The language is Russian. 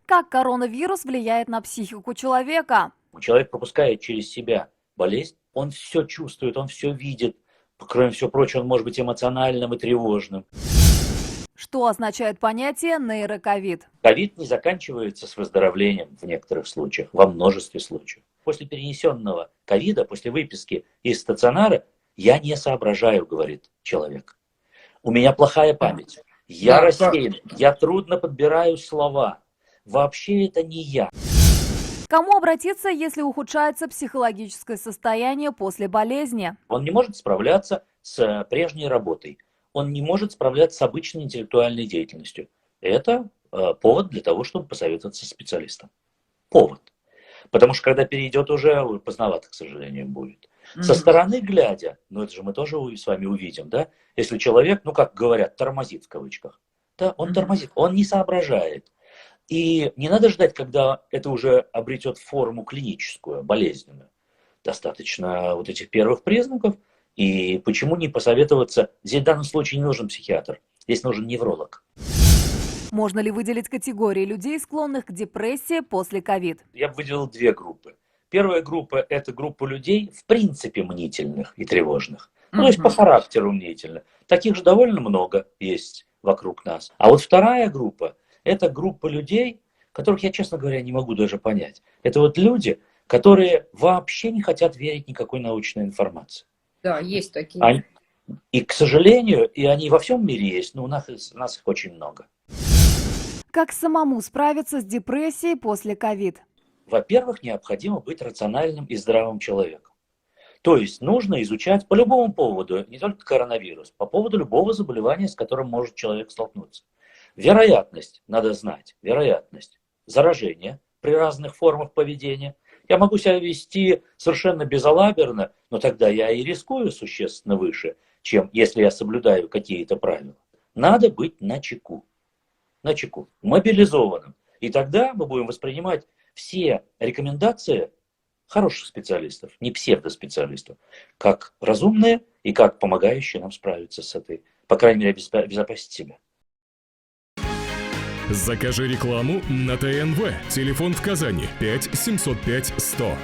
Как коронавирус влияет на психику человека? Человек пропускает через себя болезнь, он все чувствует, он все видит. Кроме всего прочего, он может быть эмоциональным и тревожным. Что означает понятие нейроковид? Ковид не заканчивается с выздоровлением в некоторых случаях, во множестве случаев. После перенесенного ковида, после выписки из стационара, я не соображаю, говорит человек. У меня плохая память, я рассеян, я трудно подбираю слова. Вообще это не я. К кому обратиться, если ухудшается психологическое состояние после болезни? Он не может справляться с прежней работой. Он не может справляться с обычной интеллектуальной деятельностью. Это повод для того, чтобы посоветоваться с специалистом. Повод. Потому что когда перейдет уже поздновато, к сожалению, будет. Со стороны глядя, ну это же мы тоже с вами увидим, да, если человек, ну как говорят, тормозит в кавычках, да, он тормозит, он не соображает. И не надо ждать, когда это уже обретет форму клиническую, болезненную. Достаточно вот этих первых признаков. И почему не посоветоваться? Здесь в данном случае не нужен психиатр, здесь нужен невролог. Можно ли выделить категории людей, склонных к депрессии после ковид? Я бы выделил две группы. Первая группа – это группа людей, в принципе, мнительных и тревожных. Ну, то есть по характеру мнительных. Таких же довольно много есть вокруг нас. А вот вторая группа – это группа людей, которых я, честно говоря, не могу даже понять. Это вот люди, которые вообще не хотят верить никакой научной информации. Да, есть такие. И, к сожалению, и они во всем мире есть, но у нас их очень много. Как самому справиться с депрессией после ковид? Во-первых, необходимо быть рациональным и здравым человеком. То есть нужно изучать по любому поводу, не только коронавирус, по поводу любого заболевания, с которым может человек столкнуться. Вероятность, надо знать, вероятность заражения при разных формах поведения. Я могу себя вести совершенно безалаберно, но тогда я и рискую существенно выше, чем если я соблюдаю какие-то правила. Надо быть начеку, мобилизованным. И тогда мы будем воспринимать все рекомендации хороших специалистов, не псевдоспециалистов, как разумные и как помогающие нам справиться с этой, по крайней мере, обезопасить себя. Закажи рекламу на ТНВ. Телефон в Казани 5 705 100.